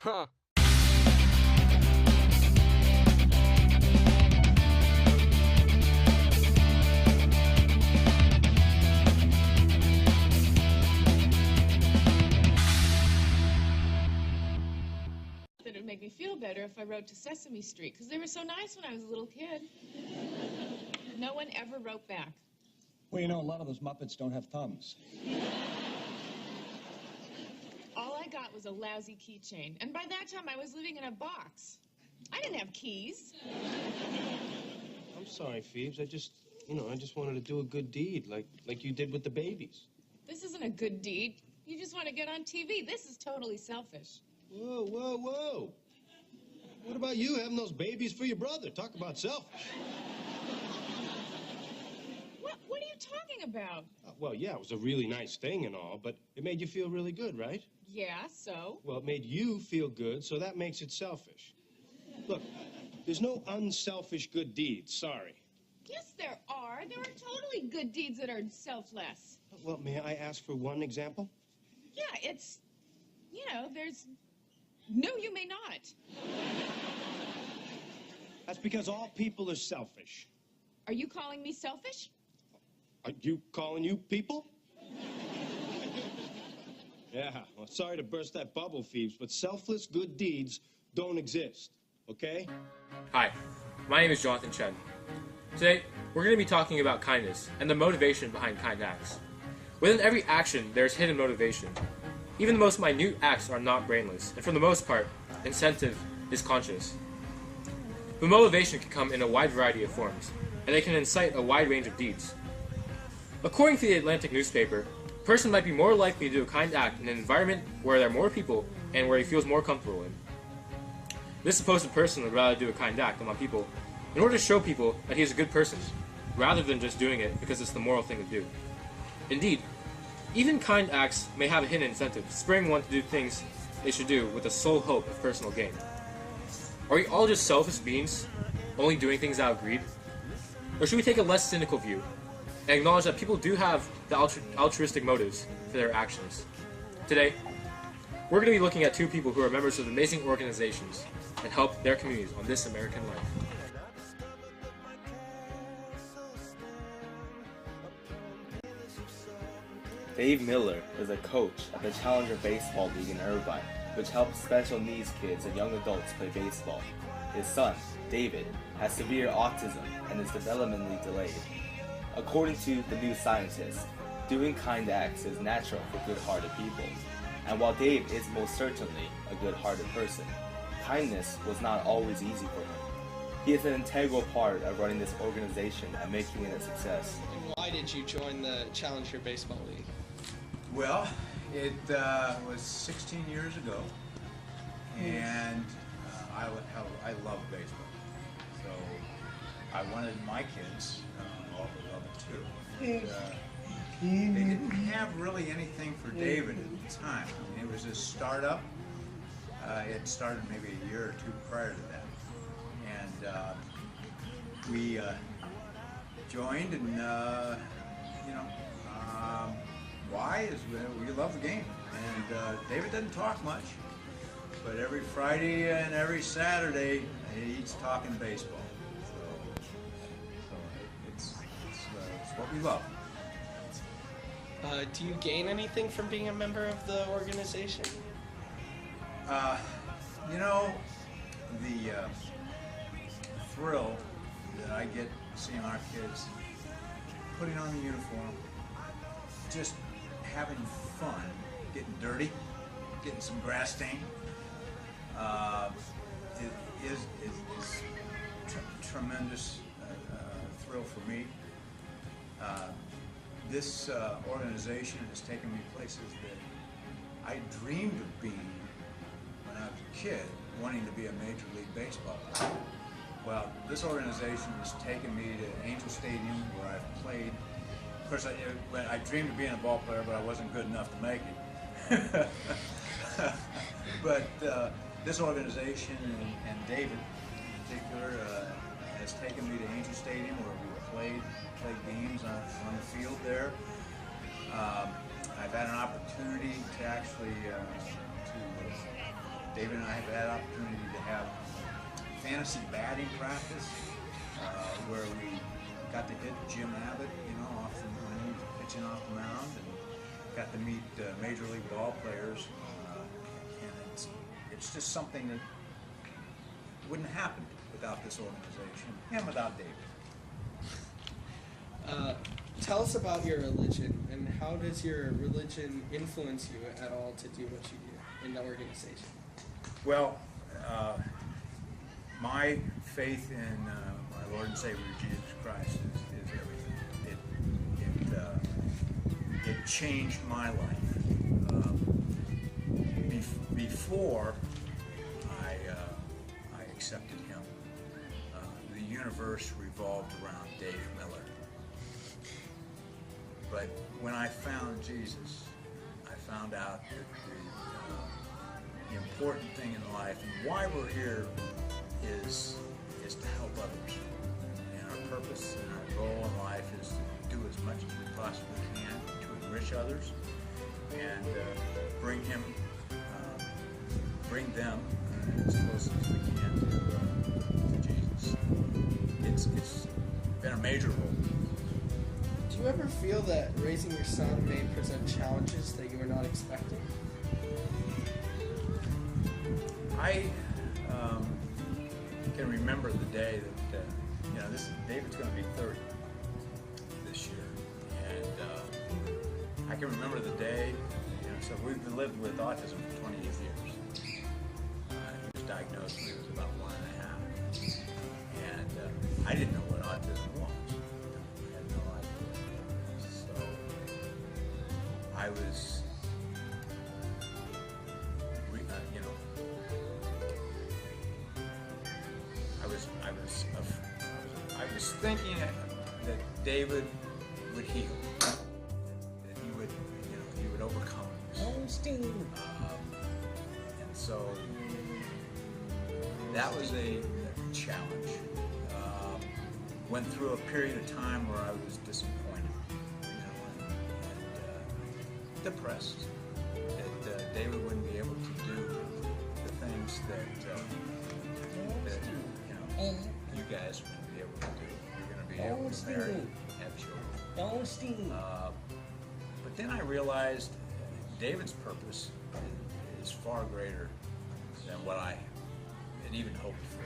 Huh. That it would make me feel better if I wrote to Sesame Street, because they were so nice when I was a little kid. No one ever wrote back. Well, you know, a lot of those Muppets don't have thumbs. All I got was a lousy keychain, and by that time I was living in a box. I didn't have keys. I'm sorry, Phoebes. I just wanted to do a good deed, like you did with the babies. This isn't a good deed. You just want to get on TV. This is totally selfish. Whoa, whoa, whoa. What about you having those babies for your brother? Talk about selfish. What are you talking about? Well, yeah, it was a really nice thing and all, but it made you feel really good, right? Yeah, so? Well, it made you feel good, so that makes it selfish. Look, there's no unselfish good deeds, sorry. Yes, there are. There are totally good deeds that are selfless. Well, may I ask for one example? Yeah, it's, there's... No, you may not. That's because all people are selfish. Are you calling me selfish? Are you calling you people? Yeah, well, sorry to burst that bubble, Phoebes, but selfless good deeds don't exist, okay? Hi, my name is Jonathan Chen. Today, we're going to be talking about kindness and the motivation behind kind acts. Within every action, there's hidden motivation. Even the most minute acts are not brainless, and for the most part, incentive is conscious. The motivation can come in a wide variety of forms, and they can incite a wide range of deeds. According to the Atlantic newspaper, a person might be more likely to do a kind act in an environment where there are more people and where he feels more comfortable in. This supposed person would rather do a kind act among people in order to show people that he is a good person, rather than just doing it because it's the moral thing to do. Indeed, even kind acts may have a hidden incentive, spurring one to do things they should do with the sole hope of personal gain. Are we all just selfish beings, only doing things out of greed? Or should we take a less cynical view and acknowledge that people do have the altruistic motives for their actions? Today, we're going to be looking at two people who are members of amazing organizations and help their communities on this American life. Dave Miller is a coach at the Challenger Baseball League in Irvine, which helps special needs kids and young adults play baseball. His son, David, has severe autism and is developmentally delayed. According to The New Scientist, doing kind acts is natural for good-hearted people. And while Dave is most certainly a good-hearted person, kindness was not always easy for him. He is an integral part of running this organization and making it a success. Why did you join the Challenger Baseball League? Well, it was 16 years ago, and I love baseball. So I wanted my kids all to love it too. And, they didn't have really anything for David at the time. I mean, it was a startup. It started maybe a year or two prior to that. And we joined, and why is we love the game. And David doesn't talk much, but every Friday and every Saturday he's talking baseball. So it's what we love. Do you gain anything from being a member of the organization? The thrill that I get seeing our kids putting on the uniform, just having fun, getting dirty, getting some grass stain, is tremendous thrill for me. This organization has taken me places that I dreamed of being when I was a kid, wanting to be a Major League Baseball player. Well, this organization has taken me to Angel Stadium, where I've played. Of course, I dreamed of being a ball player, but I wasn't good enough to make it. But this organization and David in particular has taken me to Angel Stadium, where we played games on the field there. I've had an opportunity to actually to David and I have had opportunity to have fantasy batting practice where we got to hit Jim Abbott, when he was pitching off the mound, and got to meet major league ball players, and it's just something that wouldn't happen without this organization and without David. Tell us about your religion, and how does your religion influence you at all to do what you do in the organization? Well, my faith in my Lord and Savior Jesus Christ is everything. It changed my life. Before I accepted Him, the universe revolved around Dave Miller. But when I found Jesus, I found out that the important thing in life and why we're here is to help others. And our purpose and our goal in life is to do as much as we possibly can to enrich others and bring them as close as we can to Jesus. It's been a major role. Do you ever feel that raising your son may present challenges that you were not expecting? I can remember the day that David's going to be 30 this year, and I can remember the day. So we've lived with autism for 28 years. He was diagnosed when he was about 1.5, and I didn't know what autism was. I had no idea. So I was. I was thinking that David would heal, that he would overcome this. And so that was a challenge. Went through a period of time where I was disappointed, and depressed that David wouldn't be able to do the things that you guys are going to be able to do. You're going to be able to marry and have children. But then I realized David's purpose is far greater than what I had even hoped for.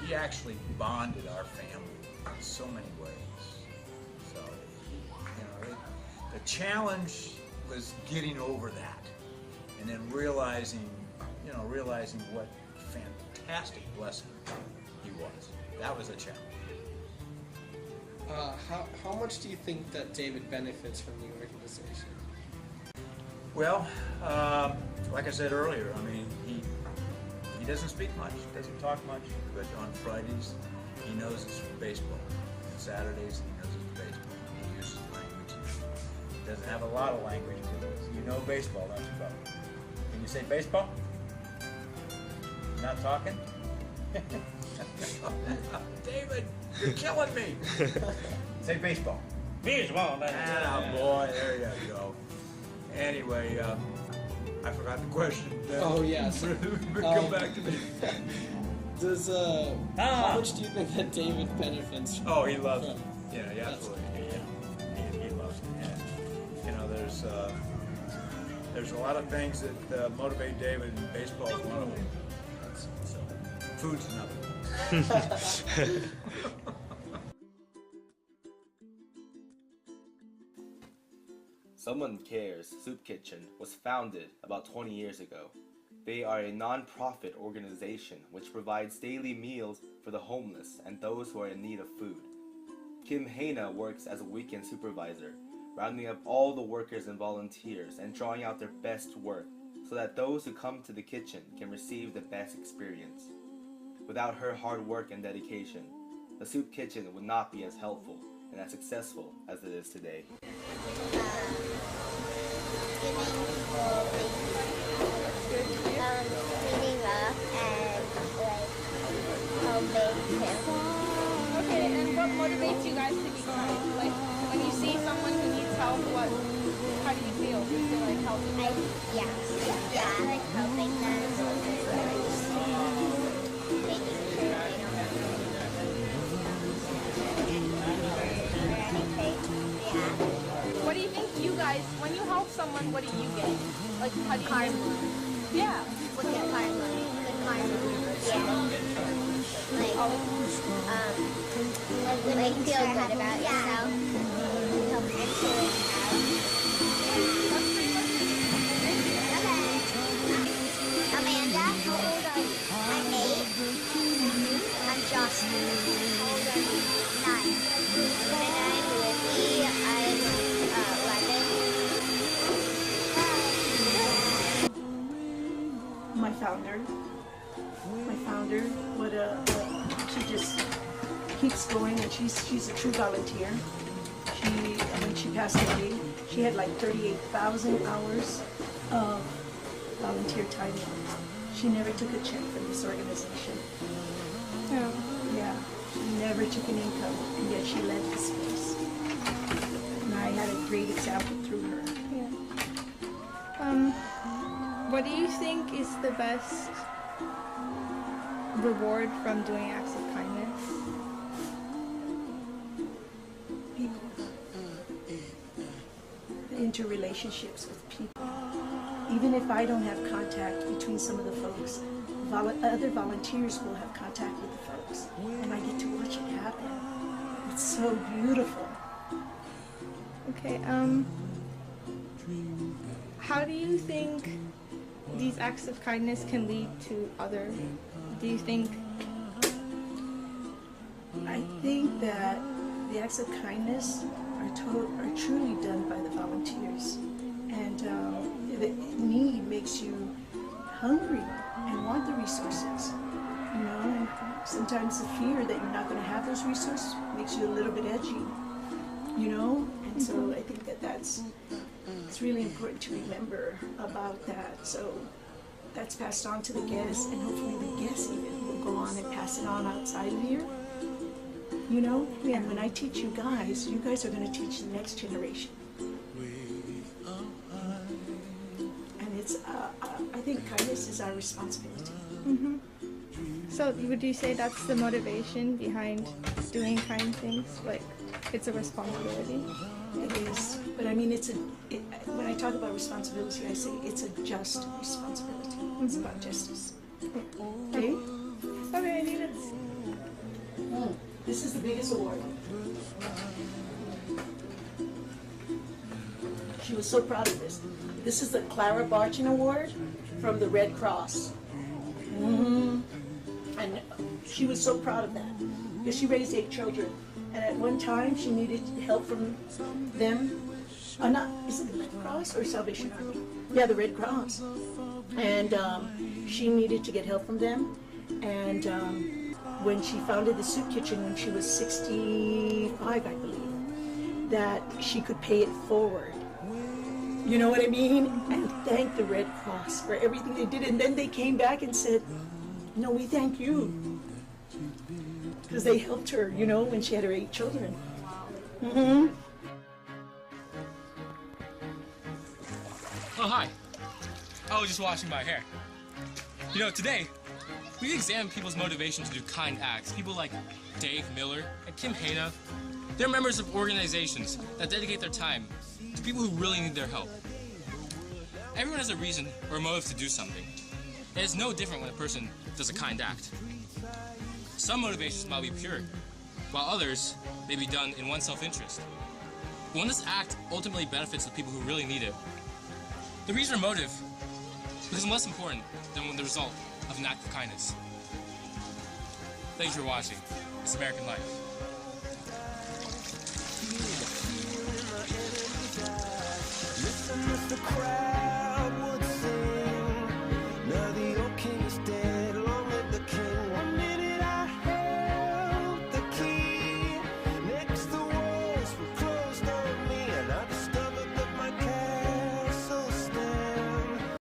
He actually bonded our family in so many ways. So, the challenge was getting over that, and then realizing what fantastic blessing he was. That was a challenge. How much do you think that David benefits from the organization? Well, like I said earlier, he doesn't speak much, doesn't talk much, but on Fridays he knows it's baseball. On Saturdays he knows it's baseball. He uses language. He doesn't have a lot of language, but you know baseball, don't you, Bob? Can you say baseball? Not talking? David, you're killing me. Say baseball. Baseball. Boy, there you go. Anyway, I forgot the question. Oh yes. Come back to me. Does how much do you think that David benefits from? Oh, he loves it. Yeah, absolutely. He loves it. And, there's a lot of things that motivate David, and baseball is one of them. So, food's another. Someone Cares Soup Kitchen was founded about 20 years ago. They are a non-profit organization which provides daily meals for the homeless and those who are in need of food. Kim Haina works as a weekend supervisor, rounding up all the workers and volunteers and drawing out their best work so that those who come to the kitchen can receive the best experience. Without her hard work and dedication, the Soup Kitchen would not be as helpful and as successful as it is today. Cleaning up and helping him. Okay, and what motivates you guys to be kind? Like when you see someone who needs help, how do you feel? Do you feel like helping them? I like helping them. How do you karma. Yeah. We'll get karma. Good karma. Yeah. Like feel good about yourself. Help actually Okay. Amanda, how old are you? I'm 8. I'm Justin. How old are you? 9. And I'm Whitney. I'm 11. My founder, she just keeps going, and she's a true volunteer. When she passed away, she had like 38,000 hours of volunteer time. She never took a check from this organization. Yeah, she never took an income, and yet she led this place. And I had a great example through her. What do you think is the best reward from doing acts of kindness? People. Interrelationships with people. Even if I don't have contact between some of the folks, other volunteers will have contact with the folks, and I get to watch it happen. It's so beautiful. Okay, how do you think these acts of kindness can lead to other? Do you think? I think that the acts of kindness are truly done by the volunteers, and the need makes you hungry and want the resources. You know, and sometimes the fear that you're not going to have those resources makes you a little bit edgy. You know, and so I think it's really important to remember about that. So that's passed on to the guests, and hopefully the guests even will go on and pass it on outside of here. You know, and when I teach you guys are going to teach the next generation. And it's, I think kindness is our responsibility. So would you say that's the motivation behind doing kind things? Like, it's a responsibility? It is, but I mean, when I talk about responsibility, I say it's a just responsibility. It's about justice. Okay? Okay, I think that's... This is the biggest award. She was so proud of this. This is the Clara Barchin Award from the Red Cross. And she was so proud of that because she raised 8 children. And at one time, she needed help from them. Is it the Red Cross or Salvation Army? Yeah, the Red Cross. And she needed to get help from them. And when she founded the soup kitchen when she was 65, I believe, that she could pay it forward. You know what I mean? And thank the Red Cross for everything they did. And then they came back and said, no, we thank you. Because they helped her, you know, when she had her 8 children. Oh, hi. I was just washing my hair. You know, today, we examine people's motivation to do kind acts. People like Dave Miller and Kim Hana. They're members of organizations that dedicate their time to people who really need their help. Everyone has a reason or a motive to do something. And it's no different when a person does a kind act. Some motivations might be pure, while others may be done in one's self-interest. But when this act ultimately benefits the people who really need it, the reason or motive becomes less important than the result of an act of kindness. Thanks for watching. It's American Life.